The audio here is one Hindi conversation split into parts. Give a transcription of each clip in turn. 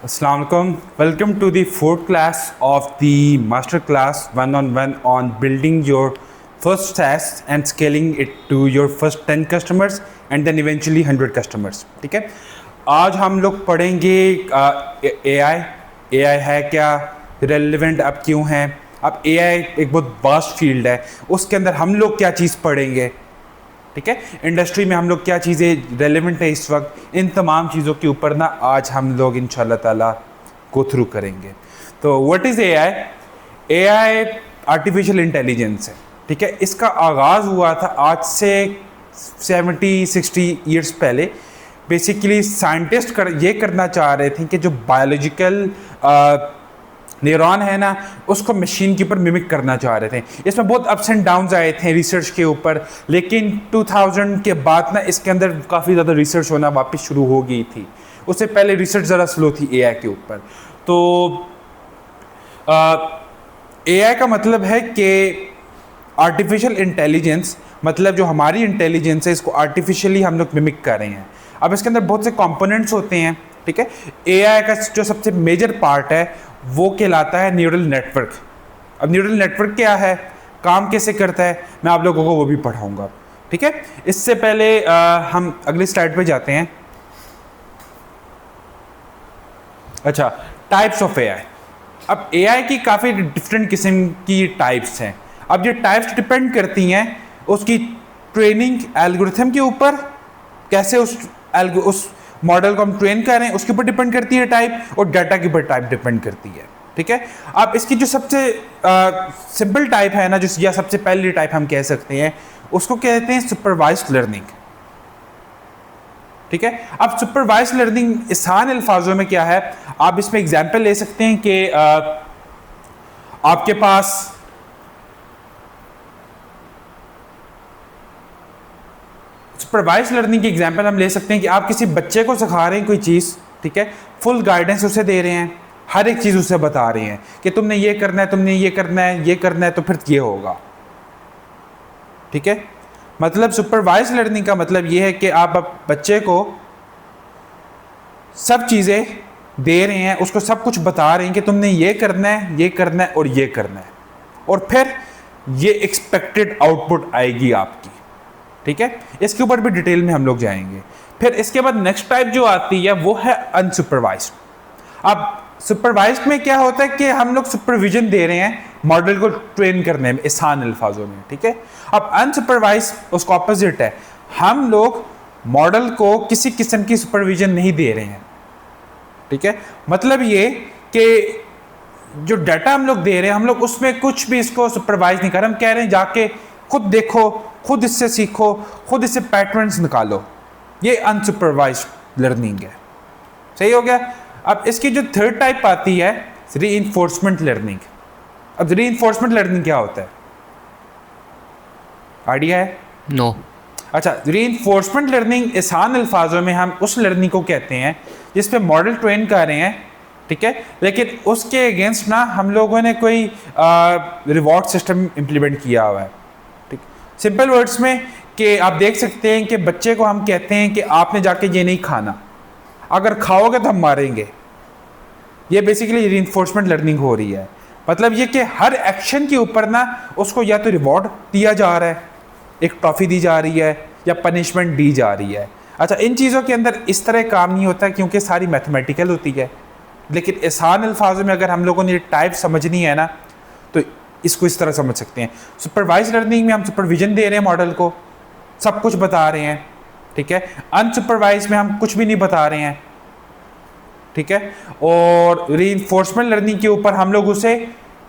Assalamu alaikum. Welcome to the fourth class of the master class one-on-one on building your first SaaS and scaling it to your first 10 customers and then eventually 100 customers. ठीक है, आज हम लोग पढ़ेंगे AI है क्या, रेलिवेंट अब क्यों है। अब AI एक बहुत वास्ट फील्ड है, उसके अंदर हम लोग क्या चीज़ पढ़ेंगे। ठीक है, इंडस्ट्री में हम लोग क्या चीज़ें रेलेवेंट है इस वक्त, इन तमाम चीज़ों के ऊपर ना आज हम लोग इंशाल्लाह ताला गो थ्रू करेंगे। तो what is AI? AI artificial intelligence है। ठीक है, इसका आगाज़ हुआ था आज से 70-60 ईयर्स पहले। बेसिकली साइंटिस्ट ये करना चाह रहे थे कि जो बायोलॉजिकल न्यूरॉन है ना, उसको मशीन के ऊपर मिमिक करना चाह रहे थे। इसमें बहुत अप्स एंड डाउन्स आए थे रिसर्च के ऊपर, लेकिन 2000 के बाद ना इसके अंदर काफ़ी ज़्यादा रिसर्च होना वापस शुरू हो गई थी। उससे पहले रिसर्च ज़रा स्लो थी एआई के ऊपर। तो एआई का मतलब है कि आर्टिफिशियल इंटेलिजेंस, मतलब जो हमारी इंटेलिजेंस है इसको आर्टिफिशियली हम लोग मिमिक कर रहे हैं। अब इसके अंदर बहुत से कंपोनेंट्स होते हैं। ठीक है, एआई का जो सबसे मेजर पार्ट है वो कहलाता है न्यूरल नेटवर्क। अब न्यूरल नेटवर्क क्या है, काम कैसे करता है, मैं आप लोगों को वो भी पढ़ाऊंगा। ठीक है, इससे पहले हम अगली स्लाइड पे जाते हैं। अच्छा, टाइप्स ऑफ एआई। अब एआई की काफ़ी डिफरेंट किस्म की टाइप्स हैं। अब ये टाइप्स डिपेंड करती हैं उसकी ट्रेनिंग एल्गोरिथम के ऊपर, कैसे उस मॉडल को हम ट्रेन कर रहे हैं उसके ऊपर डिपेंड करती है टाइप, और डाटा के ऊपर टाइप डिपेंड करती है। ठीक है, अब इसकी जो सबसे सिंपल टाइप है ना, जो या सबसे पहली टाइप हम कह सकते हैं, उसको कहते हैं सुपरवाइज्ड लर्निंग। ठीक है, अब सुपरवाइज्ड लर्निंग आसान अल्फाजों में क्या है, आप इसमें एग्जांपल ले सकते हैं कि आपके पास सुपरवाइज लर्निंग की एग्जांपल हम ले सकते हैं कि आप किसी बच्चे को सिखा रहे हैं कोई चीज़। ठीक है, फुल गाइडेंस उसे दे रहे हैं, हर एक चीज़ उसे बता रहे हैं कि तुमने ये करना है, तुमने ये करना है, ये करना है, तो फिर ये होगा। ठीक है, मतलब सुपरवाइज लर्निंग का मतलब ये है कि आप बच्चे को सब चीज़ें दे रहे हैं, उसको सब कुछ बता रहे हैं कि तुमने ये करना है, ये करना है और ये करना है, और फिर ये एक्सपेक्टेड आउटपुट आएगी आपकी। ठीक है, इसके ऊपर भी डिटेल में हम लोग जाएंगे। फिर इसके बाद नेक्स्ट टाइप जो आती है वो है अनसुपरवाइज्ड। अब सुपरवाइज्ड में क्या होता है कि हम लोग सुपरविजन दे रहे हैं मॉडल को ट्रेन करने में, आसान अल्फाजों में। ठीक है, अब अनसुपरवाइज्ड उसका ऑपोजिट है, हम लोग मॉडल को किसी किस्म की सुपरविजन नहीं दे रहे हैं। ठीक है, मतलब ये कि जो डाटा हम लोग दे रहे हैं, हम लोग उसमें कुछ भी इसको सुपरवाइज नहीं कर रहे, हम कह रहे हैं जाके खुद देखो, खुद इससे सीखो, खुद इससे पैटर्न्स निकालो। ये अनसुपरवाइज्ड लर्निंग है। सही हो गया। अब इसकी जो थर्ड टाइप आती है रीइंफोर्समेंट लर्निंग। अब रीइंफोर्समेंट लर्निंग क्या होता है, आइडिया है? नो। अच्छा, रीइंफोर्समेंट लर्निंग आसान अल्फाजों में हम उस लर्निंग को कहते हैं जिस पे मॉडल ट्रेन कर रहे हैं। ठीक है, लेकिन उसके अगेंस्ट ना हम लोगों ने कोई रिवॉर्ड सिस्टम इम्प्लीमेंट किया हुआ है। सिंपल वर्ड्स में कि आप देख सकते हैं कि बच्चे को हम कहते हैं कि आपने जाके ये नहीं खाना, अगर खाओगे तो हम मारेंगे। ये बेसिकली रीइंफोर्समेंट लर्निंग हो रही है। मतलब ये कि हर एक्शन के ऊपर ना उसको या तो रिवॉर्ड दिया जा रहा है, एक ट्रॉफी दी जा रही है, या पनिशमेंट दी जा रही है। अच्छा, इन चीज़ों के अंदर इस तरह काम नहीं होता क्योंकि सारी मैथमेटिकल होती है, लेकिन आसान अल्फाजों में अगर हम लोगों ने टाइप समझनी है ना तो इसको इस तरह समझ सकते हैं। सुपरवाइज लर्निंग में हम सुपरविजन दे रहे हैं मॉडल को, सब कुछ बता रहे हैं। ठीक है, अनसुपरवाइज में हम कुछ भी नहीं बता रहे हैं। ठीक है, और रीइंफोर्समेंट लर्निंग के ऊपर हम लोग उसे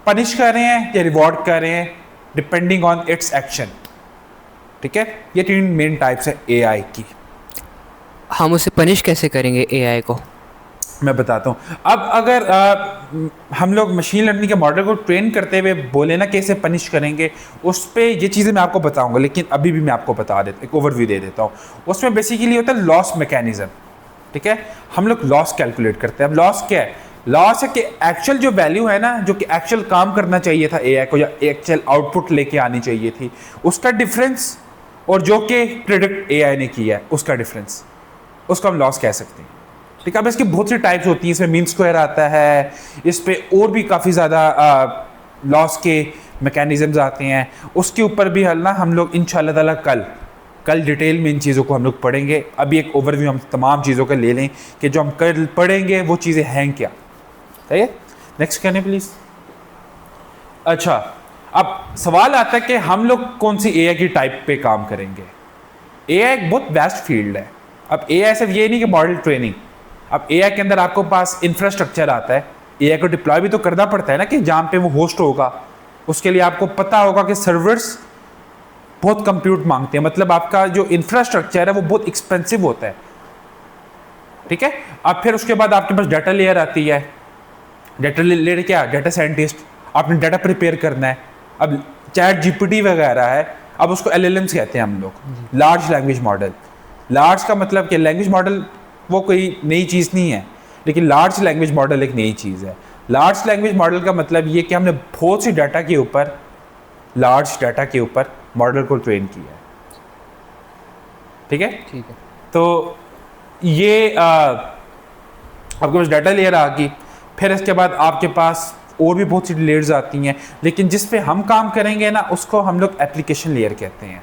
पनिश कर रहे हैं या रिवॉर्ड कर रहे हैं डिपेंडिंग ऑन इट्स एक्शन। ठीक है, ये तीन मेन टाइप्स है एआई की। हम उसे पनिश कैसे करेंगे एआई को? मैं बताता हूँ। अब अगर हम लोग मशीन लर्निंग के मॉडल को ट्रेन करते हुए बोले ना कैसे पनिश करेंगे, उस पर ये चीज़ें मैं आपको बताऊंगा, लेकिन अभी भी मैं आपको बता देता, एक ओवरव्यू दे देता हूँ। उसमें बेसिकली होता है लॉस मैकेनिज्म। ठीक है, हम लोग लॉस कैलकुलेट करते हैं। अब लॉस क्या है? लॉस है कि एक्चुअल जो वैल्यू है ना, जो कि एक्चुअल काम करना चाहिए था एआई को, या एक्चुअल आउटपुट लेके आनी चाहिए थी, उसका डिफरेंस, और जो कि प्रेडिक्ट एआई ने किया है उसका डिफरेंस, उसको हम लॉस कह सकते हैं। ठीक है। अब इसकी बहुत सी टाइप्स होती हैं, इसमें मीन स्क्वायर आता है, इस पे और भी काफ़ी ज़्यादा लॉस के मैकेनिज़म्स आते हैं, उसके ऊपर भी हल ना हम लोग इंशाल्लाह ताला कल डिटेल में इन चीज़ों को हम लोग पढ़ेंगे। अभी एक ओवरव्यू हम तमाम चीज़ों का ले लें कि जो हम कल पढ़ेंगे वो चीज़ें हैं क्या। सही है, नेक्स्ट करने प्लीज़। अच्छा, अब सवाल आता है कि हम लोग कौन सी एआई की टाइप पे काम करेंगे। एआई एक बहुत वेस्ट फील्ड है। अब एआई सिर्फ ये नहीं कि मॉडल ट्रेनिंग, अब एआई के अंदर आपको पास इंफ्रास्ट्रक्चर आता है, एआई को डिप्लॉय भी तो करना पड़ता है ना कि जहाँ पे वो होस्ट होगा, उसके लिए आपको पता होगा कि सर्वर्स बहुत कंप्यूट मांगते हैं, मतलब आपका जो इंफ्रास्ट्रक्चर है वो बहुत एक्सपेंसिव होता है। ठीक है। अब फिर उसके बाद आपके पास डाटा लेयर आती है। डाटा लेयर क्या, डाटा साइंटिस्ट, आपने डाटा प्रिपेयर करना है। अब चैट जीपीटी वगैरह है, अब उसको एलएलएम्स कहते हैं हम लोग, लार्ज लैंग्वेज मॉडल। लार्ज का मतलब कि लैंग्वेज मॉडल वो कोई नई चीज़ नहीं है, लेकिन लार्ज लैंग्वेज मॉडल एक नई चीज़ है। लार्ज लैंग्वेज मॉडल का मतलब ये कि हमने बहुत सी डाटा के ऊपर, लार्ज डाटा के ऊपर मॉडल को ट्रेन किया है। ठीक है, ठीक है। तो ये आपके पास डाटा लेयर आ गई। फिर इसके बाद आपके पास और भी बहुत सी लेयर्स आती हैं, लेकिन जिस पे हम काम करेंगे ना उसको हम लोग एप्लीकेशन लेयर कहते हैं।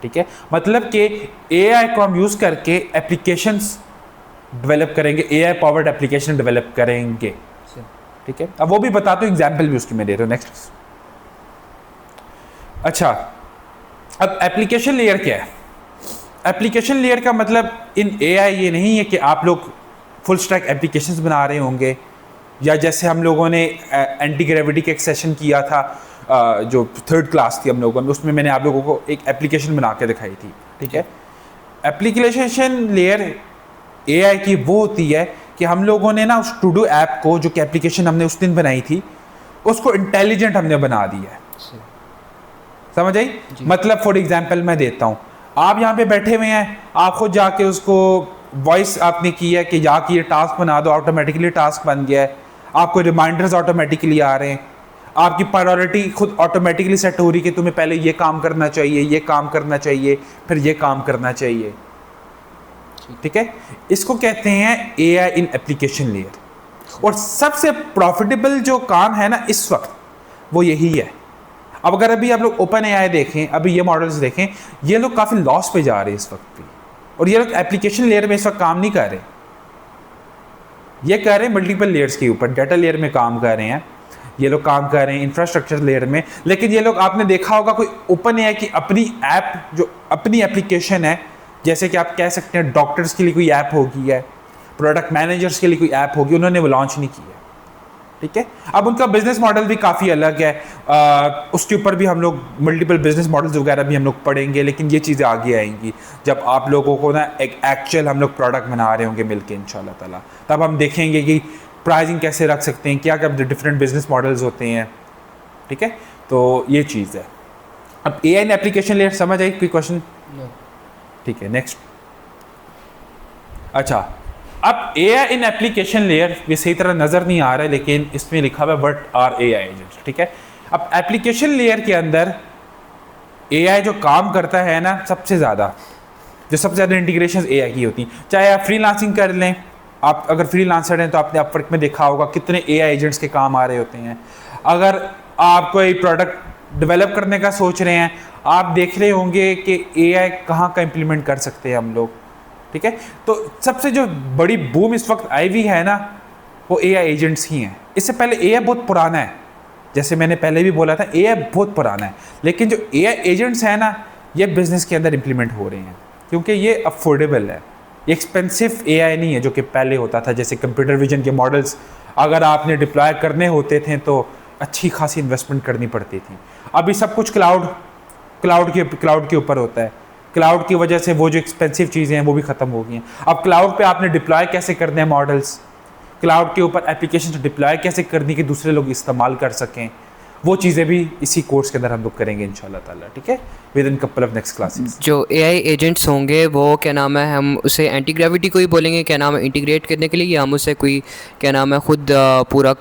ठीक है, मतलब कि एआई को हम यूज़ करके एप्लीकेशंस डेवलप करेंगे, एआई पावर्ड एप्लीकेशन डेवलप करेंगे। ठीक है, अब वो भी बताता हूँ, एग्जाम्पल भी उसकी मैं दे रहा हूँ। नेक्स्ट। अच्छा, अब एप्लीकेशन लेयर क्या है। एप्लीकेशन लेयर का मतलब इन एआई ये नहीं है कि आप लोग फुल स्टैक एप्लीकेशंस बना रहे होंगे, या जैसे हम लोगों ने एंटी ग्रेविटी का एक सेशन किया था जो 3rd क्लास थी हम लोगों ने, उसमें मैंने आप लोगों को एक एप्लीकेशन बना के दिखाई थी। ठीक है, एप्लीकेशन लेयर एआई की वो होती है कि हम लोगों ने ना उस टू डू ऐप को, जो कि एप्लीकेशन हमने उस दिन बनाई थी, उसको इंटेलिजेंट हमने बना दिया है। समझ आई? मतलब फॉर एग्जांपल मैं देता हूँ, आप यहाँ पे बैठे हुए हैं, आप खुद जाके उसको वॉइस आपने की है कि जाके ये टास्क बना दो, ऑटोमेटिकली टास्क बन गया है। आपको रिमाइंडर्स ऑटोमेटिकली आ रहे हैं, आपकी प्रायोरिटी खुद ऑटोमेटिकली सेट हो रही कि तुम्हें पहले ये काम करना चाहिए, ये काम करना चाहिए, फिर ये काम करना चाहिए। ठीक है, इसको कहते हैं एआई इन एप्लीकेशन लेयर। और सबसे प्रॉफिटेबल जो काम है ना इस वक्त वो यही है। अब अगर अभी आप लोग ओपन एआई देखें, अभी ये मॉडल्स देखें, ये लोग काफ़ी लॉस पे जा रहे हैं इस वक्त भी, और ये लोग एप्लीकेशन लेयर में इस वक्त काम नहीं कर रहे, ये कर रहे हैं मल्टीपल लेयर्स के ऊपर। डाटा लेयर में काम कर रहे हैं ये लोग, काम कर रहे हैं इंफ्रास्ट्रक्चर लेयर में। लेकिन ये लोग, आपने देखा होगा कोई ओपन एआई की अपनी ऐप, जो अपनी एप्लीकेशन है, जैसे कि आप कह सकते हैं डॉक्टर्स के लिए कोई ऐप होगी है, प्रोडक्ट मैनेजर्स के लिए कोई ऐप होगी, उन्होंने वो लॉन्च नहीं की है। ठीक है, अब उनका बिजनेस मॉडल भी काफ़ी अलग है, उसके ऊपर भी हम लोग मल्टीपल बिजनेस मॉडल्स वगैरह भी हम लोग पढ़ेंगे, लेकिन ये चीज़ें आगे आएंगी जब आप लोगों को ना एक एक्चुअल हम लोग प्रोडक्ट बना रहे होंगे मिलके इंशाल्लाह ताला। तब हम देखेंगे कि प्राइसिंग कैसे रख सकते हैं, क्या क्या डिफरेंट बिजनेस मॉडल्स होते हैं। ठीक है, तो ये चीज़ है। अब एआई ने एप्लीकेशन लेयर समझ आई? कोई क्वेश्चन? ठीक है, नेक्स्ट। अच्छा, अब एआई इन एप्लीकेशन लेयर ये सही तरह नज़र नहीं आ रहा है, लेकिन इसमें लिखा हुआ है व्हाट आर एआई एजेंट्स। ठीक है, अब एप्लीकेशन लेयर के अंदर एआई जो काम करता है ना, सबसे ज़्यादा इंटीग्रेशन एआई की होती हैं। चाहे आप फ्रीलांसिंग कर लें, आप अगर फ्रीलांसर हैं तो आपने अपवर्क में देखा होगा कितने एआई एजेंट्स के काम आ रहे होते हैं। अगर आप कोई प्रोडक्ट डेवलप करने का सोच रहे हैं, आप देख रहे होंगे कि एआई कहाँ का इम्प्लीमेंट कर सकते हैं हम लोग। ठीक है, तो सबसे जो बड़ी बूम इस वक्त आई हुई है ना, वो एआई एजेंट्स ही हैं। इससे पहले एआई बहुत पुराना है, जैसे मैंने पहले भी बोला था एआई बहुत पुराना है, लेकिन जो एआई एजेंट्स हैं ना, ये बिजनेस के अंदर इम्प्लीमेंट हो रहे हैं, क्योंकि ये अफोर्डेबल है। ये एक्सपेंसिव एआई नहीं है जो कि पहले होता था, जैसे कंप्यूटर विजन के मॉडल्स अगर आपने डिप्लॉय करने होते थे तो अच्छी खासी इन्वेस्टमेंट करनी पड़ती थी। अभी सब कुछ क्लाउड के ऊपर होता है। क्लाउड की वजह से वो जो एक्सपेंसिव चीज़ें हैं वो भी ख़त्म हो गई हैं। अब क्लाउड पे आपने डिप्लॉय कैसे करने हैं मॉडल्स, क्लाउड के ऊपर एप्लीकेशन डिप्लॉय कैसे करनी कि दूसरे लोग इस्तेमाल कर सकें, वो चीज़ें भी इसी कोर्स के अंदर हम लोग करेंगे इंशाल्लाह ताला। ठीक है, with in couple of next classes. जो एआई एजेंट्स होंगे वो क्या नाम है, हम उसे एंटी ग्रेविटी को ही बोलेंगे क्या नाम है इंटीग्रेट करने के लिए, या हम उसे कोई क्या नाम है खुद पूरा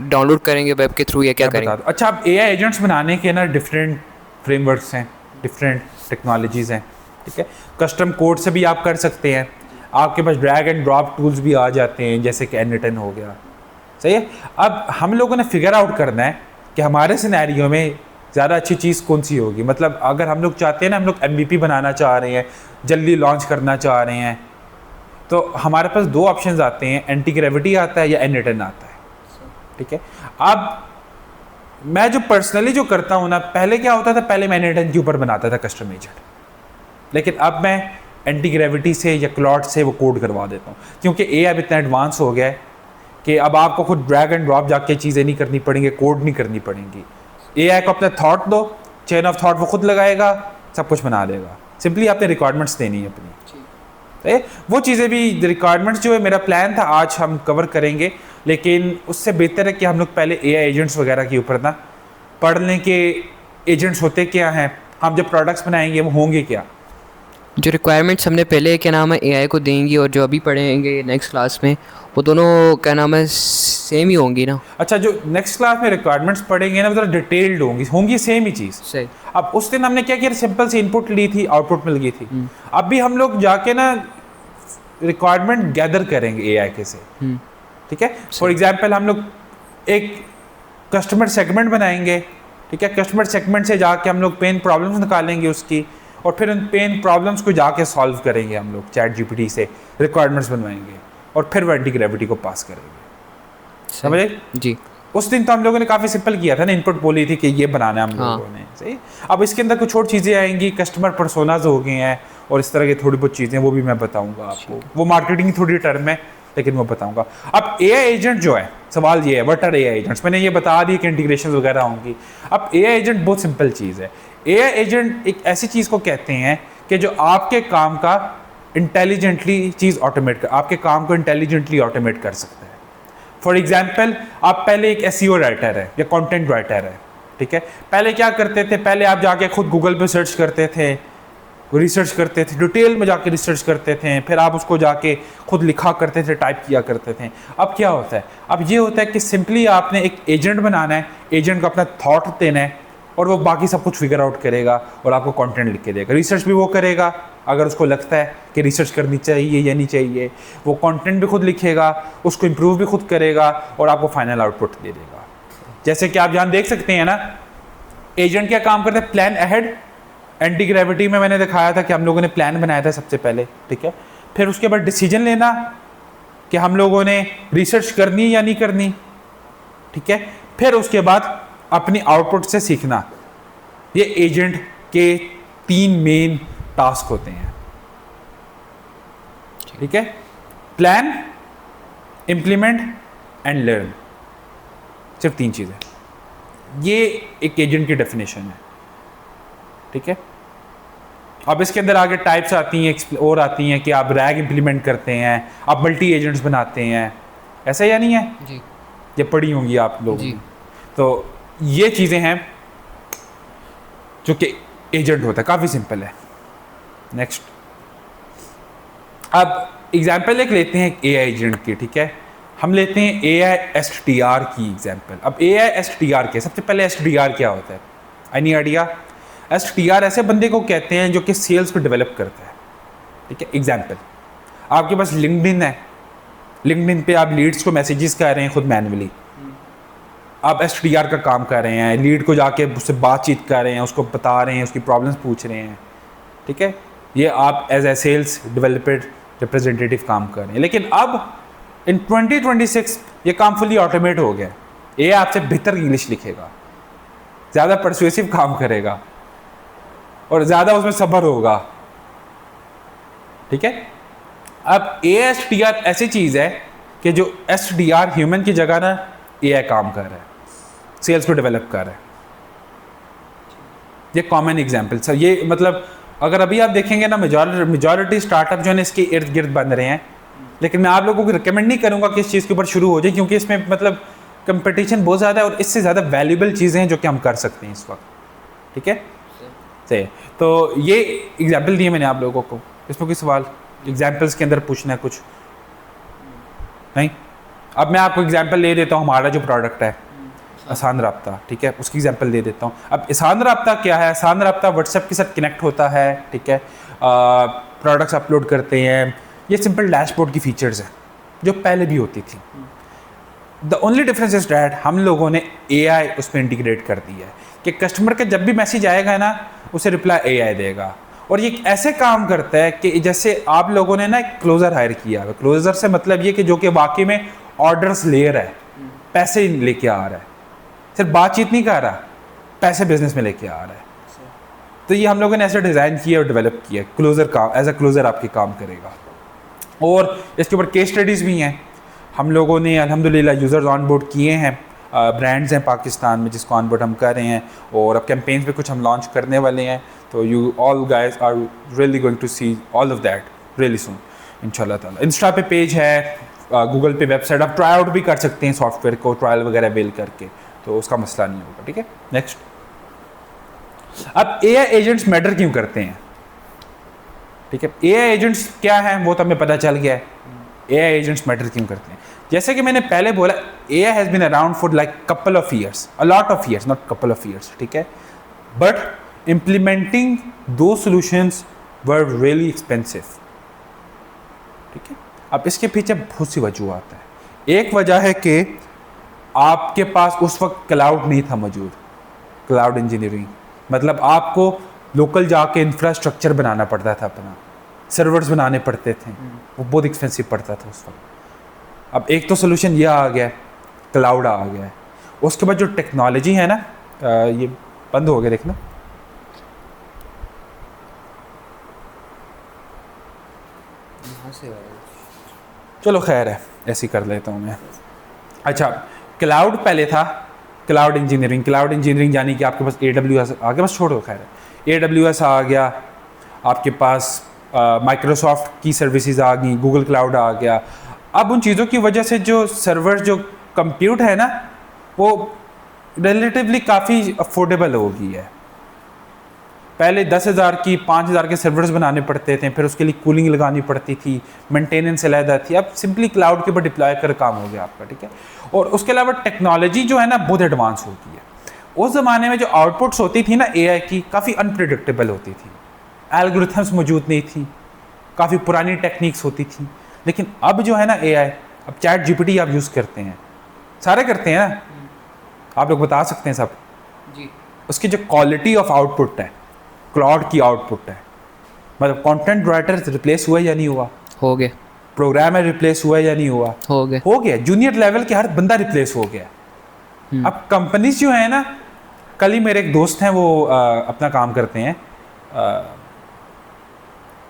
डाउनलोड करेंगे वेब के थ्रू, या क्या करेंगे? अच्छा, अब एआई एजेंट्स बनाने के ना डिफरेंट फ्रेमवर्क्स हैं, डिफरेंट टेक्नोलॉजीज़ हैं। ठीक है, कस्टम कोड से भी आप कर सकते हैं, आपके पास ड्रैग एंड ड्रॉप टूल्स भी आ जाते हैं, जैसे कि एनिटन हो गया, सही है। अब हम लोगों ने फिगर आउट करना है कि हमारे सिनेरियो में ज़्यादा अच्छी चीज़ कौन सी होगी। मतलब अगर हम लोग चाहते हैं ना, हम लोग MVP बनाना चाह रहे हैं, जल्दी लॉन्च करना चाह रहे हैं, तो हमारे पास दो ऑप्शंस आते हैं, एंटी ग्रेविटी आता है या एनिटन आता है, ठीक है। अब मैं जो पर्सनली जो करता हूँ ना, पहले क्या होता था, पहले मैं एनिटन के ऊपर बनाता था कस्टम एजेंट, लेकिन अब मैं एंटी ग्रेविटी से या क्लॉड से वो कोड करवा देता हूँ, क्योंकि AI अब इतना एडवांस हो गया है कि अब आपको खुद ड्रैग एंड ड्रॉप जाके चीज़ें नहीं करनी पड़ेंगी, कोड नहीं करनी पड़ेंगी। AI को अपना थॉट दो, चेन ऑफ थॉट वो खुद लगाएगा, सब कुछ बना देगा, सिंपली आपने रिक्वायरमेंट्स देनी है अपनी। वो चीज़ें भी रिक्वायरमेंट्स जो है, मेरा प्लान था आज हम कवर करेंगे, लेकिन उससे बेहतर है कि हम लोग पहले AI एजेंट्स वगैरह के ऊपर ना पढ़ लें कि एजेंट्स होते क्या हैं, हम जब प्रोडक्ट्स बनाएंगे वो होंगे क्या। जो रिक्वायरमेंट्स हमने पहले क्या नाम है AI को देंगे और जो अभी पढ़ेंगे नेक्स्ट क्लास में, वो दोनों क्या नाम है सेम ही होंगी ना। अच्छा, जो नेक्स्ट क्लास में रिक्वायरमेंट्स पढ़ेंगे ना, वो डिटेल्ड होंगी सेम ही चीज़। सही। अब उस दिन हमने क्या किया, सिंपल सी इनपुट ली थी, आउटपुट मिल गई थी। अब भी हम लोग जाके ना रिक्वायरमेंट गैदर करेंगे AI के से, ठीक है। फॉर एग्जांपल हम लोग एक कस्टमर सेगमेंट बनाएंगे, ठीक है। कस्टमर सेगमेंट से जाके हम लोग पेन प्रॉब्लम्स निकालेंगे उसकी, और फिर उन पेन प्रॉब्लम्स को जाके सॉल्व करेंगे हम लोग चैट GPT से, रिक्वायरमेंट्स बनवाएंगे और फिर वो एंटी ग्रेविटी को पास करेंगे, समझे जी। उस दिन तो हम लोगों ने काफ़ी सिंपल किया था ना, इनपुट बोली थी कि ये बनाना है हम लोगों ने, सही। अब इसके अंदर कुछ और चीज़ें आएंगी, कस्टमर पर्सोनाज हो गए हैं और इस तरह की थोड़ी बहुत चीज़ें, वो भी मैं बताऊंगा आपको। वो मार्केटिंग थोड़ी टर्म है, लेकिन वो बताऊंगा। अब AI एजेंट जो है, सवाल ये है, व्हाट आर AI एजेंट्स। मैंने ये बता दी कि इंटीग्रेशन वगैरह होंगी। अब AI एजेंट बहुत सिंपल चीज़ है। AI एजेंट एक ऐसी चीज़ को कहते हैं कि जो आपके काम का इंटेलिजेंटली चीज़ ऑटोमेट कर, आपके काम को इंटेलिजेंटली ऑटोमेट कर सकता है। फॉर एग्जाम्पल, आप पहले एक SEO राइटर है या कंटेंट राइटर है, ठीक है। पहले क्या करते थे, पहले आप जाके खुद गूगल पे सर्च करते थे, रिसर्च करते थे, डिटेल में जाके रिसर्च करते थे, फिर आप उसको जाके खुद लिखा करते थे, टाइप किया करते थे। अब क्या होता है, अब ये होता है कि सिंपली आपने एक एजेंट बनाना है, एजेंट को अपना थॉट देना है और वो बाकी सब कुछ फिगर आउट करेगा और आपको कंटेंट लिख के देगा। रिसर्च भी वो करेगा, अगर उसको लगता है कि रिसर्च करनी चाहिए या नहीं चाहिए, वो कंटेंट भी खुद लिखेगा, उसको इम्प्रूव भी खुद करेगा और आपको फाइनल आउटपुट दे देगा। जैसे कि आप यहाँ देख सकते हैं ना, एजेंट क्या काम करता है, प्लान अहेड। एंटी ग्रेविटी में मैंने दिखाया था कि हम लोगों ने प्लान बनाया था सबसे पहले, ठीक है। फिर उसके बाद डिसीजन लेना कि हम लोगों ने रिसर्च करनी या नहीं करनी, ठीक है। फिर उसके बाद अपनी आउटपुट से सीखना। ये एजेंट के 3 मेन टास्क होते हैं, ठीक है। प्लान, इम्प्लीमेंट एंड लर्न, सिर्फ 3 चीज़ें। ये एक एजेंट की डेफिनेशन है, ठीक है। अब इसके अंदर आगे टाइप्स आती हैं और आती हैं कि आप रैग इम्प्लीमेंट करते हैं, आप मल्टी एजेंट्स बनाते हैं, ऐसा या नहीं है जी। ये पढ़ी होंगी आप लोग जी। तो ये चीज़ें हैं जो कि एजेंट होता है, काफ़ी सिंपल है। नेक्स्ट, अब एग्जाम्पल एक लेते हैं AI एजेंट की, ठीक है। हम लेते हैं AI STR की एग्जाम्पल। अब AI STR के सबसे पहले STR क्या होता है, एनी आइडिया? STR ऐसे बंदे को कहते हैं जो कि सेल्स को डेवलप करता है, ठीक है। एग्जाम्पल, आपके पास लिंक्डइन है, लिंक्डइन पे आप लीड्स को मैसेजेस कर रहे हैं खुद मैनुअली, आप STR का काम कर रहे हैं, लीड को जाके उससे बातचीत कर रहे हैं, उसको बता रहे हैं, उसकी प्रॉब्लम्स पूछ रहे हैं, ठीक है। ये आप as a sales developer representative काम कर रहे हैं। लेकिन अब इन 2026 ये काम फुली ऑटोमेट हो गया। ये आपसे बेहतर इंग्लिश लिखेगा, ज़्यादा परसुएसिव काम करेगा और ज़्यादा उसमें सब्र होगा, ठीक है। अब ASTR ऐसी चीज़ है कि जो SDR ह्यूमन की जगह ना AI काम कर रहा है, सेल्स को डेवलप कर रहा है। ये कॉमन एग्जाम्पल सर, ये मतलब अगर अभी आप देखेंगे ना, मेजॉरिटी स्टार्टअप जो है इसके इर्द गिर्द बन रहे हैं। लेकिन मैं आप लोगों को रिकमेंड नहीं करूँगा कि इस चीज़ के ऊपर शुरू हो जाए, क्योंकि इसमें मतलब कंपटीशन बहुत ज़्यादा है और इससे ज़्यादा वैल्यूबल चीज़ें हैं जो कि हम कर सकते हैं इस वक्त, ठीक है। सही, तो ये एग्जाम्पल दिए मैंने आप लोगों को। इसमें कोई सवाल एग्जाम्पल्स के अंदर पूछना है कुछ नहीं? अब मैं आपको एग्जाम्पल ले देता हूँ, हमारा जो प्रोडक्ट है आसान राब्ता, ठीक है, उसकी एग्जांपल दे देता हूँ। अब आसान राब्ता क्या है? आसान राब्ता व्हाट्सएप के साथ कनेक्ट होता है, ठीक है, प्रोडक्ट्स अपलोड करते हैं, ये सिंपल डैशबोर्ड की फीचर्स हैं जो पहले भी होती थी। The only difference is that हम लोगों ने AI उस पर इंटीग्रेट कर दिया है कि कस्टमर का जब भी मैसेज आएगा ना उसे रिप्लाई AI देगा। और ये ऐसे काम करता है कि जैसे आप लोगों ने ना एक क्लोज़र हायर किया है। क्लोज़र से मतलब ये कि जो कि वाकई में ऑर्डर्स ले रहा है, पैसे लेके आ रहा है, सिर्फ बातचीत नहीं कर रहा, पैसे बिजनेस में लेके आ रहा है। तो ये हम लोगों ने ऐसे डिज़ाइन किया और डेवलप किया। क्लोज़र का एज अ क्लोज़र आपके काम करेगा। और इसके ऊपर केस स्टडीज़ भी हैं। हम लोगों ने अल्हम्दुलिल्लाह यूज़र्स ऑन बोर्ड किए हैं, ब्रांड्स हैं पाकिस्तान में जिसको ऑन बोर्ड हम कर रहे हैं, और अब कैंपेन्स पे कुछ हम लॉन्च करने वाले हैं। तो you all guys are really going to see all of that really soon इंशाल्लाह ताला। इंस्टा पे पेज है, गूगल पे वेबसाइट, आप ट्राई आउट भी कर सकते हैं सॉफ्टवेयर को, ट्रायल वगैरह बेल करके, तो उसका मसला नहीं होगा। ठीक है, नेक्स्ट। अब AI एजेंट्स मैटर क्यों करते हैं? ठीक है, AI एजेंट्स क्या हैं वो तो हमें पता चल गया है। AI एजेंट्स मैटर क्यों करते हैं? जैसे कि मैंने पहले बोला, AI has been around for like couple of years, a lot of years, not couple of years. ठीक है, but implementing those solutions were really expensive. ठीक है, अब इसके पीछे बहुत सी वजूहत है। एक वजह है कि आपके पास उस वक्त क्लाउड नहीं था मौजूद, क्लाउड इंजीनियरिंग, मतलब आपको लोकल जाके इंफ्रास्ट्रक्चर बनाना पड़ता था, अपना सर्वर्स बनाने पड़ते थे, वो बहुत एक्सपेंसिव पड़ता था उस वक्त। अब एक तो सोल्यूशन ये आ गया, क्लाउड आ गया है। उसके बाद जो टेक्नोलॉजी है ना, ये बंद हो गया देखना, चलो खैर है, ऐसे कर लेता हूँ मैं। अच्छा, क्लाउड पहले था, क्लाउड इंजीनियरिंग यानी कि आपके पास AWS आ गया, बस छोड़ो खैर है, AWS आ गया, आपके पास माइक्रोसॉफ्ट की सर्विसेज आ गई, गूगल क्लाउड आ गया। अब उन चीज़ों की वजह से जो सर्वर, जो कंप्यूट है ना, वो रिलेटिवली काफ़ी अफोर्डेबल हो गई है। पहले 10,000 की 5,000 के सर्वर्स बनाने पड़ते थे, फिर उसके लिए कूलिंग लगानी पड़ती थी, मेंटेनेंस अलहदा थी। अब सिंपली क्लाउड के ऊपर डिप्लॉय कर काम हो गया आपका। ठीक है, और उसके अलावा टेक्नोलॉजी जो है ना बहुत एडवांस हो गई है। उस ज़माने में जो आउटपुट्स होती थी ना AI की, काफ़ी अनप्रिडिक्टेबल होती थी, एल्गोरिथम्स मौजूद नहीं थी, काफ़ी पुरानी टेक्निक्स होती थी। लेकिन अब जो है ना AI, अब ChatGPT आप यूज़ करते हैं, सारे करते हैं ना, आप लोग बता सकते हैं सब जी। उसकी जो क्वालिटी ऑफ आउटपुट है, क्लाउड की आउटपुट है, मतलब कंटेंट राइटर रिप्लेस हुआ या नहीं हुआ? हो गया। प्रोग्रामर रिप्लेस हुआ या नहीं हुआ? हो गया। जूनियर लेवल के हर बंदा रिप्लेस हो गया। अब कंपनीज जो है ना, कल ही मेरे एक दोस्त हैं, वो अपना काम करते हैं,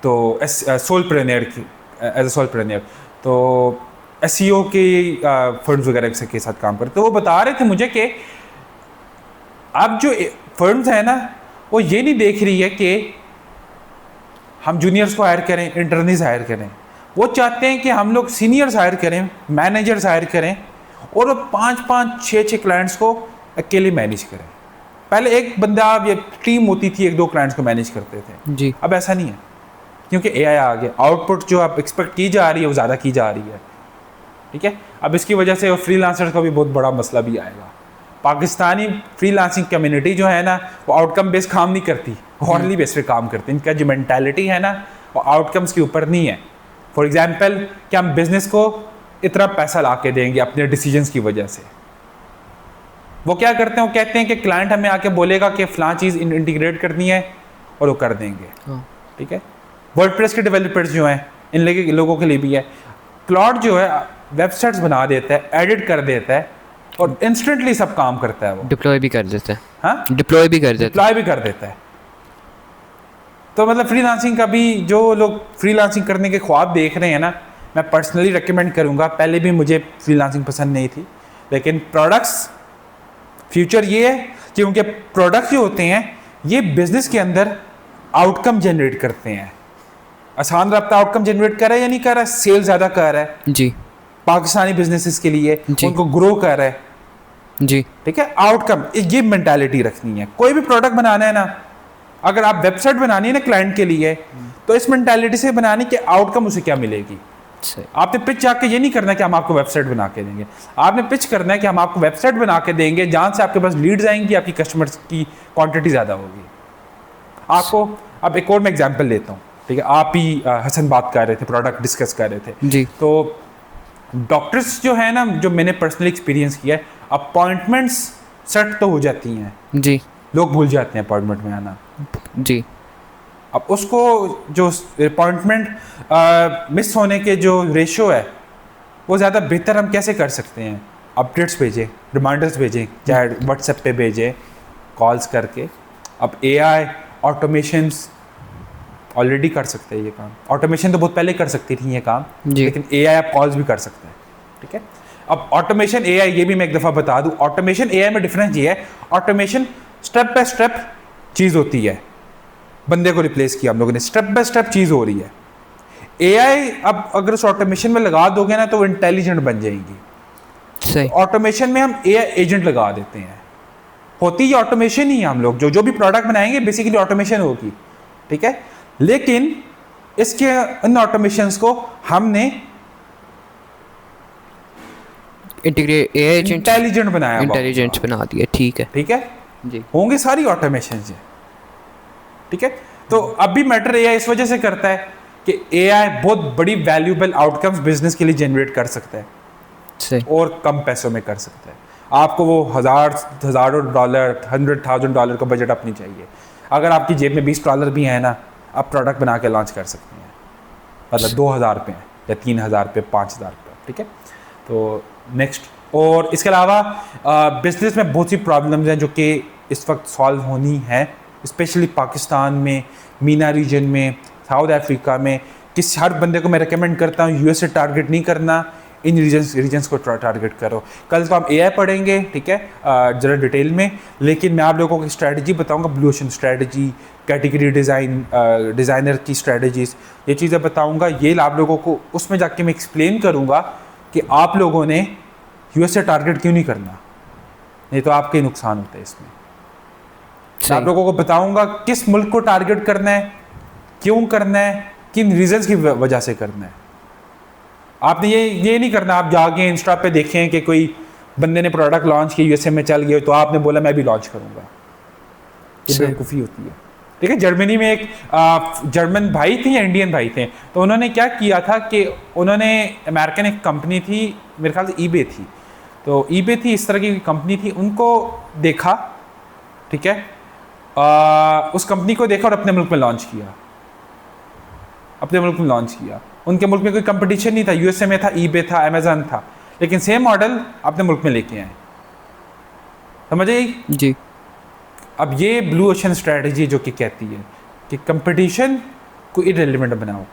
तो सोलप्रेन्योर की, एज अ सोलप्रेन्योर, तो SEO के फर्म्स वगैरह के साथ काम करते। तो वो बता रहे थे मुझे कि अब जो फर्म्स है ना, वो ये नहीं देख रही है कि हम जूनियर्स को हायर करें, इंटर्नीज हायर करें। वो चाहते हैं कि हम लोग सीनियर्स हायर करें, मैनेजर्स हायर करें, और वो 5-5, 6-6 क्लाइंट्स को अकेले मैनेज करें। पहले एक बंदा या टीम होती थी, 1-2 क्लाइंट्स को मैनेज करते थे जी। अब ऐसा नहीं है, क्योंकि AI आ गया। आउटपुट जो आप एक्सपेक्ट की जा रही है वो ज़्यादा की जा रही है। ठीक है, अब इसकी वजह से फ्रीलांसर्स का भी बहुत बड़ा मसला भी आएगा। पाकिस्तानी फ्रीलांसिंग कम्युनिटी जो है ना, वो आउटकम बेस्ड काम नहीं करती, हॉर्ली बेस पे काम करते हैं। इनका जो मेंटालिटी है ना, वो आउटकम्स के ऊपर नहीं है। फॉर एग्जांपल कि हम बिजनेस को इतना पैसा ला के देंगे अपने डिसीजंस की वजह से। वो क्या करते हैं, वो कहते हैं कि क्लाइंट हमें आके बोलेगा कि फ़लाँ चीज़ इंटीग्रेट करनी है, और वो कर देंगे। ठीक है, वर्डप्रेस के डेवलपर्स जो हैं, इन लोगों के लिए भी है। क्लाउड जो है वेबसाइट्स बना देता है, एडिट कर देता है, और इंस्टेंटली सब काम करता है। वो डिप्लॉय भी कर देता है। हाँ, डिप्लॉय भी कर देता है। तो मतलब फ्रीलांसिंग का भी, जो लोग फ्रीलांसिंग करने के ख्वाब देख रहे हैं ना, मैं पर्सनली रेकमेंड करूँगा। पहले भी मुझे फ्रीलांसिंग पसंद नहीं थी, लेकिन प्रोडक्ट्स फ्यूचर ये है कि उनके प्रोडक्ट्स जो होते हैं, ये बिजनेस के अंदर आउटकम जनरेट करते हैं। आसान रफ्ता आउटकम जनरेट कर रहा है या नहीं कर रहा है? सेल ज़्यादा कर रहा है जी, पाकिस्तानी बिजनेसेस के लिए उनको ग्रो कर रहा है जी। ठीक है, आउटकम, ये मेंटालिटी रखनी है। कोई भी प्रोडक्ट बनाना है ना, अगर आप वेबसाइट बनानी है ना क्लाइंट के लिए, तो इस मेंटालिटी से बनानी कि आउटकम उसे क्या मिलेगी। आपने पिच जाके ये नहीं करना कि हम आपको वेबसाइट बना के देंगे, आपने पिच करना है कि हम आपको वेबसाइट बना के देंगे जहाँ से आपके पास लीड्स आएंगी, आपकी कस्टमर्स की क्वांटिटी ज़्यादा होगी। आपको अब एक और मैं एग्जांपल लेता हूँ। ठीक ठीक है, आप ही हसन बात कर रहे थे, प्रोडक्ट डिस्कस कर रहे थे जी। तो डॉक्टर्स जो है ना, जो मैंने पर्सनली एक्सपीरियंस किया है, अपॉइंटमेंट्स सेट तो हो जाती हैं, जी। लोग भूल जाते हैं अपॉइंटमेंट में आना। जी। अब उसको जो अपॉइंटमेंट मिस होने के जो रेशो है वो ज़्यादा बेहतर हम कैसे कर सकते हैं? अपडेट्स भेजें, रिमाइंडर्स भेजें, चाहे व्हाट्सएप पे भेजें, कॉल्स करके। अब एआई ऑटोमेशंस ऑलरेडी कर सकते हैं ये काम। ऑटोमेशन तो बहुत पहले कर सकती थी ये काम, जी। लेकिन एआई आप कॉल्स भी कर सकते हैं, ठीक है। अब ऑटोमेशन एआई, ये भी मैं एक दफ़ा बता दूं, ऑटोमेशन एआई में डिफरेंस ये है, ऑटोमेशन स्टेप बाय स्टेप चीज़ होती है, बंदे को रिप्लेस किया हम लोगों ने, स्टेप बाय स्टेप चीज़ हो रही है। एआई अब अगर उस ऑटोमेशन में लगा दोगे ना तो वो इंटेलिजेंट बन जाएगी। सही। ऑटोमेशन में हम एआई एजेंट लगा देते हैं, होती ये ऑटोमेशन ही है। हम लोग जो भी प्रोडक्ट बनाएंगे बेसिकली ऑटोमेशन होगी, ठीक है। लेकिन इसके इन ऑटोमेशंस को हमने इंटेलिजेंट बनाया, इंटेलिजेंट बना दिया, ठीक है। ठीक है जी। होंगे सारी ऑटोमेशन से, ठीक है। तो अब भी मैटर एआई इस वजह से करता है कि एआई बहुत बड़ी वैल्यूएबल आउटकम्स बिजनेस के लिए जनरेट कर सकता है, सही। और कम पैसों में कर सकता है। आपको वो हज़ारों डॉलर, $100,000 का बजट अपनी चाहिए। अगर आपकी जेब में $20 भी है ना, आप प्रोडक्ट बना के लॉन्च कर सकते हैं, मतलब 2,000 रुपये या 3,000 रुपये, 5,000 रुपये, ठीक है। तो नेक्स्ट, और इसके अलावा बिजनेस में बहुत सी प्रॉब्लम्स हैं जो कि इस वक्त सॉल्व होनी है, स्पेशली पाकिस्तान में, मीना रीजन में, साउथ अफ्रीका में। किस हर बंदे को मैं रिकमेंड करता हूँ यूएस से टारगेट नहीं करना, इन रीजन्स को टारगेट करो। कल तो हम एआई पढ़ेंगे, ठीक है, ज़रा डिटेल में, लेकिन मैं आप लोगों को स्ट्रैटेजी बताऊंगा, blue ocean strategy, category designer की स्ट्रैटेजीज़, ये चीज़ें बताऊंगा। ये आप लोगों को उसमें जाके मैं एक्सप्लेन करूंगा कि आप लोगों ने यूएस से टारगेट क्यों नहीं करना, नहीं तो आपके ही नुकसान होते हैं इसमें। आप लोगों को बताऊंगा किस मुल्क को टारगेट करना है, क्यों करना है, किन रीजंस की वजह से करना है। आपने ये नहीं करना आप जाके इंस्टा पे देखें कि कोई बंदे ने प्रोडक्ट लॉन्च किया यूएसए में चल गया तो आपने बोला मैं भी लॉन्च करूंगा, ये बेवकूफ़ी होती है, ठीक है। जर्मनी में एक जर्मन भाई थे या इंडियन भाई थे, तो उन्होंने क्या किया था कि उन्होंने, अमेरिकन एक कंपनी थी, मेरे ख्याल से ईबे थी, तो ईबे थी, इस तरह की कंपनी थी, उनको देखा, ठीक है, उस कंपनी को देखा और अपने मुल्क में लॉन्च किया, अपने मुल्क में लॉन्च किया। उनके मुल्क में कोई कंपटीशन नहीं था, यूएसए में था, ईबे था, अमेजन था, लेकिन सेम मॉडल अपने मुल्क में लेके आए, समझ आई जी। अब ये ब्लू ओशन स्ट्रैटेजी जो कि कहती है कि कंपटीशन को इररिलेवेंट बनाओ,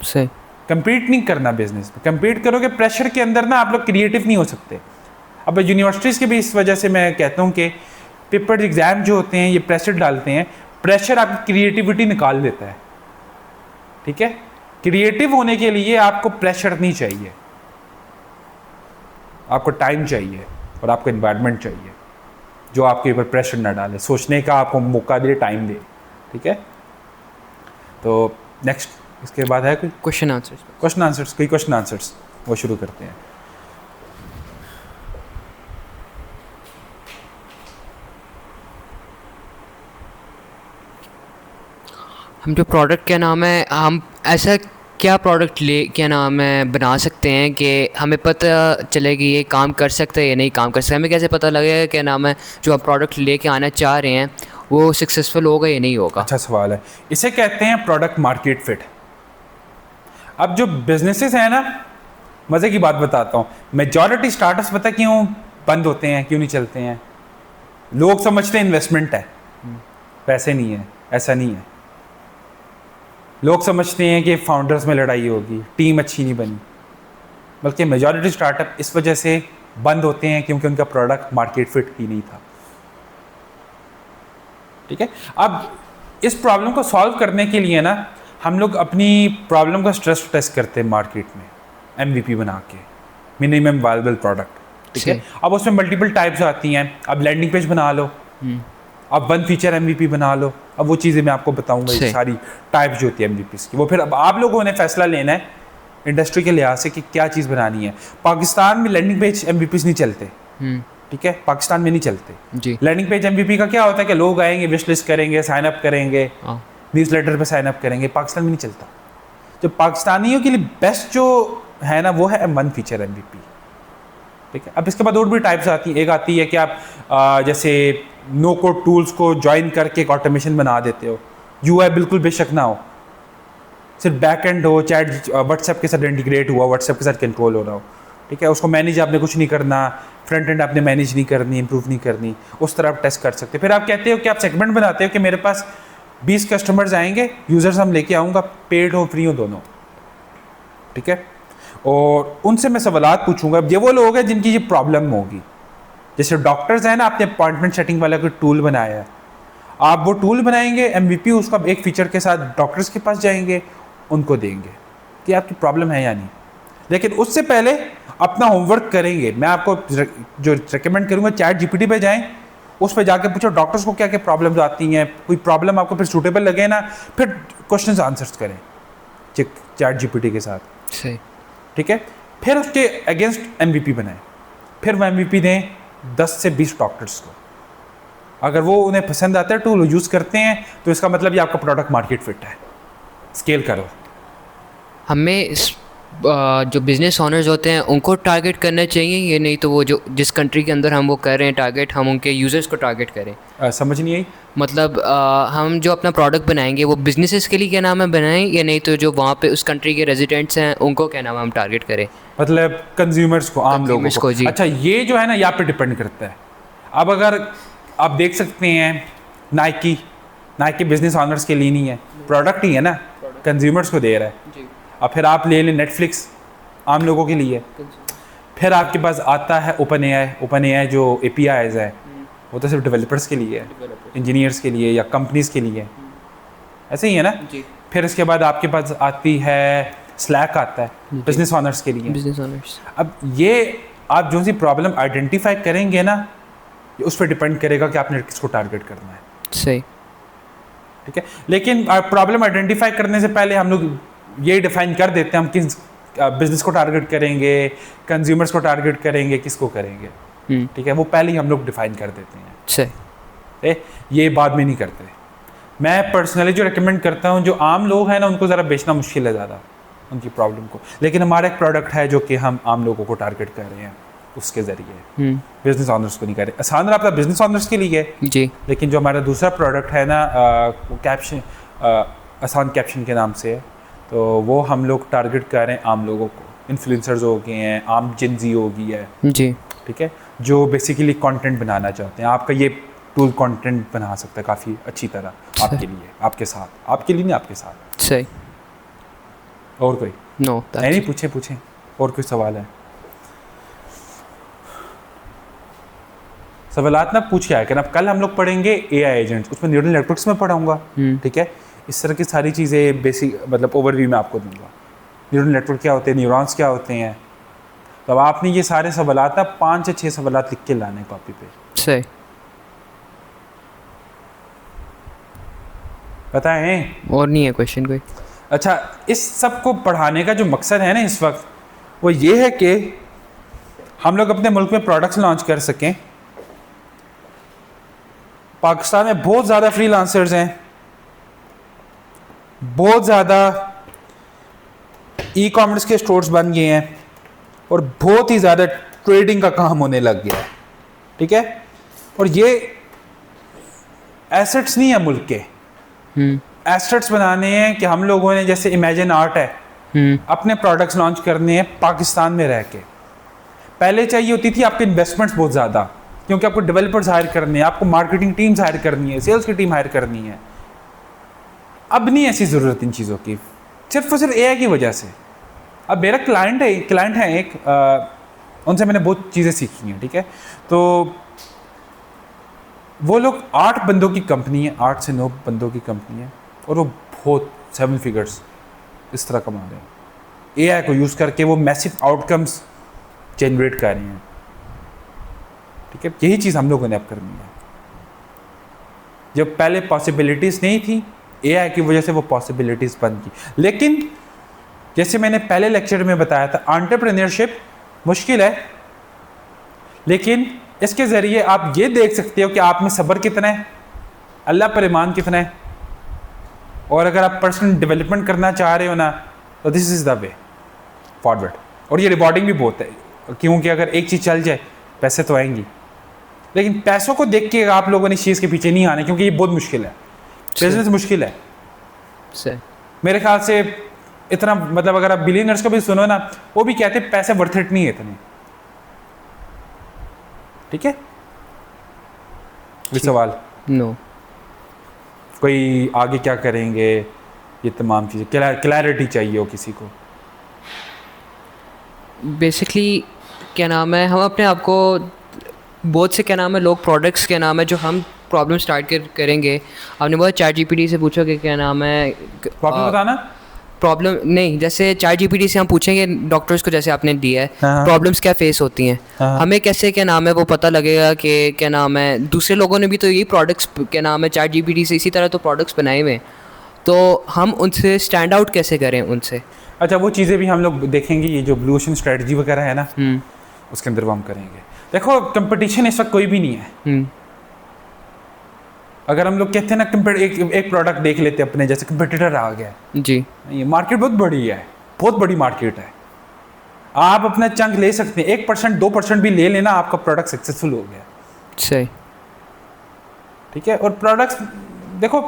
सही। कंपीट नहीं करना बिजनेस में। कंपीट करोगे प्रेशर के अंदर ना, आप लोग क्रिएटिव नहीं हो सकते। अब यूनिवर्सिटीज़ के भी इस वजह से मैं कहता हूँ कि पेपर एग्जाम जो होते हैं ये प्रेशर डालते हैं, प्रेशर आपकी क्रिएटिविटी निकाल देता है, ठीक है। क्रिएटिव होने के लिए आपको प्रेशर नहीं चाहिए, आपको टाइम चाहिए और आपको एनवायरनमेंट चाहिए जो आपके ऊपर प्रेशर ना डाले, सोचने का आपको मौका दे, टाइम दे, ठीक है। तो नेक्स्ट इसके बाद है कोई क्वेश्चन आंसर्स, वो शुरू करते हैं। हम जो प्रोडक्ट क्या नाम है, हम ऐसा क्या प्रोडक्ट ले क्या नाम है बना सकते हैं कि हमें पता चले कि ये काम कर सकता है या नहीं काम कर सकता है। हमें कैसे पता लगेगा क्या नाम है जो हम प्रोडक्ट लेके आना चाह रहे हैं वो सक्सेसफुल होगा या नहीं होगा? अच्छा सवाल है, इसे कहते हैं प्रोडक्ट मार्केट फिट। अब जो बिजनेसेस हैं ना, मज़े की बात बताता हूँ, मेजॉरिटी स्टार्टअप्स पता क्यों बंद होते हैं, क्यों नहीं चलते हैं? लोग समझते हैं इन्वेस्टमेंट है, पैसे नहीं है, ऐसा नहीं है। लोग समझते हैं कि फाउंडर्स में लड़ाई होगी, टीम अच्छी नहीं बनी, बल्कि मेजॉरिटी स्टार्टअप इस वजह से बंद होते हैं क्योंकि उनका प्रोडक्ट मार्केट फिट ही नहीं था, ठीक है। अब इस प्रॉब्लम को सॉल्व करने के लिए ना हम लोग अपनी प्रॉब्लम का स्ट्रेस टेस्ट करते हैं मार्केट में, MVP बना के, मिनिमम वायबल प्रोडक्ट, ठीक है। अब उसमें मल्टीपल टाइप्स आती हैं, अब लैंडिंग पेज बना लो, अब वन फीचर MVP बना लो। अब वो चीज़ें मैं आपको बताऊंगा, ये सारी टाइप्स जो होती है MVPs की, वो फिर अब आप लोगों ने फैसला लेना है इंडस्ट्री के लिहाज से कि क्या चीज़ बनानी है। पाकिस्तान में लैंडिंग पेज MVPs नहीं चलते, ठीक है, पाकिस्तान में नहीं चलते जी। लैंडिंग पेज MVP का क्या होता है कि लोग आएंगे, विश लिस्ट करेंगे, साइन अप करेंगे, न्यूज़लेटर पे साइन अप करेंगे, पाकिस्तान में नहीं चलता। जो पाकिस्तानियों के लिए बेस्ट जो है ना वो है M1 फीचर MVP, ठीक है। अब इसके बाद और भी टाइप्स आती हैं। एक आती है कि आप जैसे नो कोड टूल्स को ज्वाइन करके एक ऑटोमेशन बना देते हो, UI बिल्कुल बेशक ना हो, सिर्फ बैक एंड हो, चैट व्हाट्सएप के साथ इंटीग्रेट हुआ, व्हाट्सएप के साथ कंट्रोल हो रहा हो, ठीक है। उसको मैनेज आपने कुछ नहीं करना, फ्रंट एंड आपने मैनेज नहीं करनी, इंप्रूव नहीं करनी, उस तरह आप टेस्ट कर सकते हो। फिर आप कहते हो कि आप सेगमेंट बनाते हो कि मेरे पास 20 कस्टमर्स आएंगे, यूजर्स हम लेके आऊँगा, पेड हो फ्री हो दोनों, ठीक है। और उनसे मैं सवालात पूछूंगा। ये वो लोग हैं जिनकी ये प्रॉब्लम होगी, जैसे डॉक्टर्स हैं ना, आपने अपॉइंटमेंट सेटिंग वाला कोई टूल बनाया है, आप वो टूल बनाएंगे, MVP उसका एक फीचर के साथ डॉक्टर्स के पास जाएंगे, उनको देंगे कि आपकी प्रॉब्लम है या नहीं। लेकिन उससे पहले अपना होमवर्क करेंगे। मैं आपको जो रिकमेंड करूँगा, ChatGPT पे जाएं, उस पर जाके पूछो डॉक्टर्स को क्या क्या प्रॉब्लम्स आती हैं, कोई प्रॉब्लम आपको फिर सूटेबल लगे ना, फिर क्वेश्चन आंसर्स करें ChatGPT के साथ, सही, ठीक है। फिर उसके अगेंस्ट MVP बनाएं, फिर वो MVP दें 10 से 20 डॉक्टर्स को। अगर वो उन्हें पसंद आता है टूल, यूज़ करते हैं, तो इसका मतलब ये आपका प्रोडक्ट मार्केट फिट है, स्केल करो। हमें जो बिज़नेस ओनर्स होते हैं उनको टारगेट करना चाहिए, ये नहीं तो वो जो जिस कंट्री के अंदर हम वो कर रहे हैं टारगेट, हम उनके यूज़र्स को टारगेट करें। समझ नहीं आई? मतलब हम जो अपना प्रोडक्ट बनाएंगे वो बिजनेसेस के लिए क्या नाम है बनाएं, या नहीं तो जो वहाँ पे उस कंट्री के रेजिडेंट्स हैं उनको क्या नाम है हम टारगेट करें, मतलब कंज्यूमर्स को, आम लोगों को। जी। अच्छा, ये जो है ना यहाँ पे डिपेंड करता है। अब अगर आप देख सकते हैं नाइकी बिजनेस ऑनर्स के लिए नहीं है, प्रोडक्ट ही है ना, कंज्यूमर्स को दे रहा है। अब फिर आप ले लें नेटफ्लिक्स, आम लोगों के लिए। फिर आपके पास आता है ओपन AI जो APIs है, वो तो सिर्फ डेवलपर्स के लिए है, इंजीनियर्स के लिए या कंपनीज़ के लिए, ऐसे ही है ना जी। फिर उसके बाद आपके पास आती है स्लैक, आता है बिजनेस ऑनर्स के लिए, बिजनेस ऑनर्स। अब ये आप जो सी प्रॉब्लम आइडेंटिफाई करेंगे ना, उस पर डिपेंड करेगा कि आपने किसको टारगेट करना है, सही, ठीक है। लेकिन प्रॉब्लम आइडेंटिफाई करने से पहले हम लोग ये डिफाइन कर देते हैं हम किस बिजनेस को टारगेट करेंगे, कंज्यूमर्स को टारगेट करेंगे, किसको करेंगे, ठीक है। वो पहले ही हम लोग डिफाइन कर देते हैं, सही। ये बाद में नहीं करते। मैं पर्सनली जो रिकमेंड करता हूँ, जो आम लोग हैं ना, उनको ज़रा बेचना मुश्किल है ज़्यादा उनकी प्रॉब्लम को, लेकिन हमारा एक प्रोडक्ट है जो कि हम आम लोगों को टारगेट कर रहे हैं, उसके ज़रिए बिजनेस ऑनर्स को नहीं कर रहे। आसान रहा बिजनेस ऑनर्स के लिए जी, लेकिन जो हमारा दूसरा प्रोडक्ट है ना, कैप्शन, आसान कैप्शन के नाम से है, तो वो हम लोग टारगेट कर रहे हैं आम लोगों को। इन्फ्लुएंसर्स हो गए हैं, आम जिनजी हो गई है जी, ठीक है, जो बेसिकली कंटेंट बनाना चाहते हैं। आपका ये टूल कंटेंट बना सकता है काफ़ी अच्छी तरह आपके लिए, आपके साथ, आपके लिए नहीं, आपके साथ, सही। और कोई नो नहीं, पूछें और कोई सवाल है? सवालात ना पूछ के आया करना। कल हम लोग पढ़ेंगे AI एजेंट्स, उसमें न्यूरल नेटवर्क्स में पढ़ाऊंगा, ठीक है। इस तरह की सारी चीज़ें बेसिक मतलब ओवरव्यू में आपको दूंगा। न्यूरल नेटवर्क क्या होते हैं, न्यूरॉन्स क्या होते हैं। तो अब आपने ये सारे सवालात ना 5 से 6 सवालात लिख के लाने कॉपी पे, सही। पता है? और नहीं है क्वेश्चन कोई? अच्छा, इस सब को पढ़ाने का जो मकसद है ना इस वक्त, वो ये है कि हम लोग अपने मुल्क में प्रोडक्ट्स लॉन्च कर सकें। पाकिस्तान में बहुत ज़्यादा फ्रीलांसर्स हैं, बहुत ज़्यादा ई-कॉमर्स के स्टोर्स बन गए हैं, और बहुत ही ज़्यादा ट्रेडिंग का काम होने लग गया है, ठीक है। और ये एसेट्स नहीं है मुल्क के, एसेट्स बनाने हैं कि हम लोगों ने, जैसे इमेजिन आर्ट है, अपने प्रोडक्ट्स लॉन्च करने हैं पाकिस्तान में रह के। पहले चाहिए होती थी आपके इन्वेस्टमेंट्स बहुत ज़्यादा, क्योंकि आपको डेवलपर्स हायर करने हैं, आपको मार्केटिंग टीम्स हायर करनी है, सेल्स की टीम हायर करनी है। अब नहीं ऐसी ज़रूरत इन चीज़ों की, सिर्फ और सिर्फ AI की वजह से। अब मेरा क्लाइंट है एक, उनसे मैंने बहुत चीज़ें सीखी हैं, ठीक है। तो वो लोग 8 बंदों की कंपनी है, 8 से 9 बंदों की कंपनी है, और वो बहुत 7 फिगर्स इस तरह कमा रहे हैं। AI को यूज़ करके वो मैसिव आउटकम्स जनरेट कर रहे हैं, ठीक है। यही चीज़ हम लोगों ने अब करनी है। जब पहले पॉसिबिलिटीज़ नहीं थी, AI की वजह से वो पॉसिबिलिटीज़ बन गई। लेकिन जैसे मैंने पहले लेक्चर में बताया था, एंटरप्रेन्योरशिप मुश्किल है, लेकिन इसके ज़रिए आप ये देख सकते हो कि आप में सब्र कितना है, अल्लाह पर ईमान कितना है, और अगर आप पर्सनल डेवलपमेंट करना चाह रहे हो ना, तो this is the way forward. और ये रिवॉर्डिंग भी बहुत है, क्योंकि अगर एक चीज़ चल जाए पैसे तो आएंगी, लेकिन पैसों को देख के आप लोगों ने इस चीज़ के पीछे नहीं आने, क्योंकि ये बहुत मुश्किल है, बिजनेस मुश्किल है। सही। मेरे ख्याल से इतना, मतलब अगर आप बिलियनर्स को भी सुनो ना, वो भी कहते हैं पैसे वर्थ इट नहीं है इतने। ठीक है, सवाल नो, कोई आगे क्या करेंगे, ये तमाम चीज़ें क्लैरिटी चाहिए हो किसी को। बेसिकली क्या नाम है, हम अपने आप को बहुत से क्या नाम है लोग प्रोडक्ट्स क्या नाम है जो हम प्रॉब्लम स्टार्ट करेंगे। आपने बहुत ChatGPT से पूछो कि क्या नाम है प्रॉब्लम बताना। प्रॉब्लम नहीं, जैसे ChatGPT से हम पूछेंगे डॉक्टर्स को, जैसे आपने दिया है, हाँ। प्रॉब्लम्स क्या फेस होती हैं, हाँ। हमें कैसे क्या नाम है वो पता लगेगा कि क्या नाम है दूसरे लोगों ने भी तो यही प्रोडक्ट्स क्या नाम है ChatGPT से इसी तरह तो प्रोडक्ट्स बनाए हुए हैं, तो हम उनसे स्टैंड आउट कैसे करें उनसे। अच्छा, वो चीज़ें भी हम लोग देखेंगे, ये जो ब्लू ओशन स्ट्रेटजी वगैरह है ना, उसके अंदर वो हम करेंगे। देखो, कंपटीशन इस वक्त कोई भी नहीं है। अगर हम लोग कहते हैं ना, एक प्रोडक्ट देख लेते हैं अपने, जैसे कंपटीटर आ गया जी, ये मार्केट बहुत बड़ी है, बहुत बड़ी मार्केट है। आप अपना चंक ले सकते हैं, 1% 2% भी ले लेना, आपका प्रोडक्ट सक्सेसफुल हो गया। सही। ठीक है, और प्रोडक्ट्स देखो,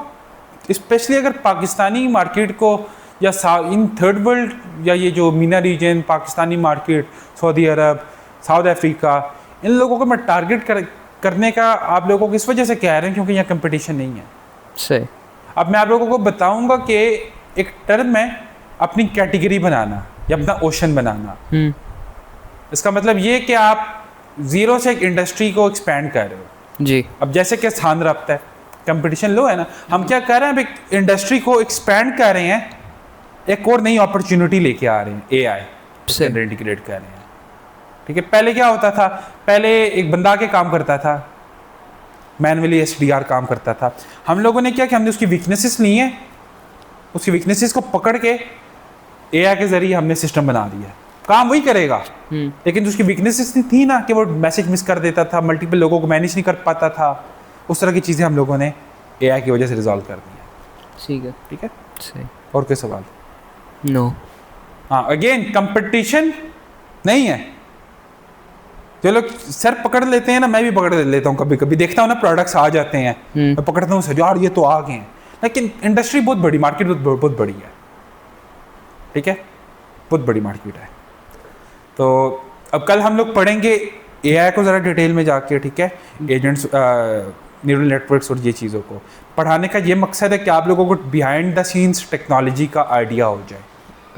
स्पेशली अगर पाकिस्तानी मार्केट को या इन थर्ड वर्ल्ड या ये जो मीना रीजन, पाकिस्तानी मार्केट, सऊदी अरब, साउथ अफ्रीका, इन लोगों को मैं टारगेट करने का आप लोगों को इस वजह से कह रहे हैं क्योंकि यहाँ कंपटीशन नहीं है। सही। अब मैं आप लोगों को बताऊंगा कि एक टर्म में अपनी कैटेगरी बनाना या अपना ओशन बनाना, इसका मतलब ये कि आप जीरो से एक इंडस्ट्री को एक्सपैंड कर रहे हो जी। अब जैसे कि स्थान रफ्ता है, कंपटीशन लो है ना, हम क्या कर रहे हैं, एक इंडस्ट्री को एक्सपैंड कर रहे हैं, एक और नई अपॉर्चुनिटी लेके आ रहे हैं, AI इंटीग्रेट कर रहे हैं। ठीक है, पहले क्या होता था, पहले एक बंदा के काम करता था, मैनुअली SDR काम करता था। हम लोगों ने क्या कि हमने उसकी वीकनेसेस ली हैं, उसकी वीकनेसेस को पकड़ के AI के जरिए हमने सिस्टम बना दिया, काम वही करेगा, लेकिन उसकी वीकनेसेस थी ना कि वो मैसेज मिस कर देता था, मल्टीपल लोगों को मैनेज नहीं कर पाता था, उस तरह की चीज़ें हम लोगों ने AI की वजह से रिजॉल्व कर दी है। ठीक है। ठीक है, सही। और कोई सवाल? नो। हाँ, अगेन कंपटीशन नहीं है। जो लोग सर पकड़ लेते हैं ना, मैं भी पकड़ लेता हूँ कभी कभी, देखता हूँ ना प्रोडक्ट्स आ जाते हैं, मैं पकड़ता हूँ सर यार ये तो आ गए हैं, लेकिन इंडस्ट्री बहुत बड़ी, मार्केट बहुत बड़ी है। ठीक है, बहुत बड़ी मार्केट है। तो अब कल हम लोग पढ़ेंगे AI को ज़रा डिटेल में जाके। ठीक है, एजेंट्स, न्यूरल नेटवर्क्स और ये चीज़ों को पढ़ाने का ये मकसद है कि आप लोगों को बिहाइंड द सीन्स टेक्नोलॉजी का आइडिया हो जाए।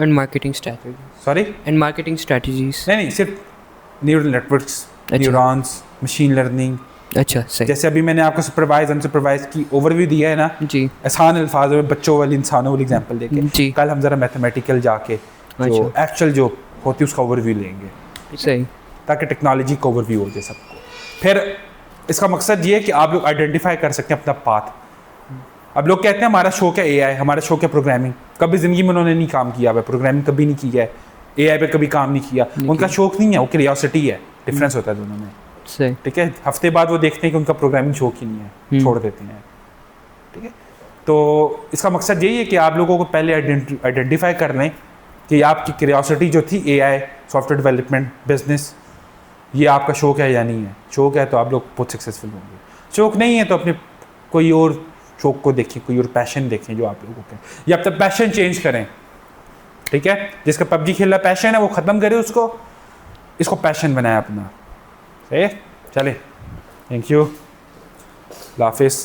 And marketing strategy. Sorry, and marketing strategies. नहीं, सिर्फ neural networks, neurons, machine learning. अच्छा, सही। जैसे अभी मैंने आपको सुपरवाइज अनसुपरवाइज की ओवरव्यू दिया है ना, जी, आसान अल्फाजों में, बच्चों वाली, इंसानों वाली एग्जांपल देके, जी, कल हम जरा मैथमेटिकल जाके जो एक्चुअल जो होती है उसका ओवरव्यू लेंगे। सही, ताकि टेक्नोलॉजी का ओवरव्यू हो जाए सबको। फिर इसका मकसद ये है कि आप लोग आइडेंटिफाई कर सकते हैं अपना पाथ। अब लोग कहते हैं हमारा शौक है AI, हमारा शौक है प्रोग्रामिंग, कभी ज़िंदगी में उन्होंने नहीं काम किया है, प्रोग्रामिंग कभी नहीं किया है, AI पे कभी काम नहीं किया, उनका शौक नहीं है, वो क्यूरियोसिटी है, डिफरेंस होता है दोनों में। सही, ठीक है, हफ्ते बाद वो देखते हैं कि उनका प्रोग्रामिंग शौक ही नहीं है, छोड़ देते हैं। ठीक है, तो इसका मकसद यही है कि आप लोगों को पहले आइडेंटिफाई कर लें कि आपकी क्यूरियोसिटी जो थी AI, सॉफ्टवेयर डेवलपमेंट, बिजनेस, ये आपका शौक है या नहीं है। शौक है तो आप लोग बहुत सक्सेसफुल होंगे, शौक नहीं है तो अपने कोई और शौक को देखें, कोई और पैशन देखें जो आप लोगों के, या अब तक पैशन चेंज करें। ठीक है, जिसका PUBG खेलना पैशन है वो ख़त्म करे उसको, इसको पैशन बनाए अपना। सही है, चले, थैंक यू, अल्लाह हाफिज़।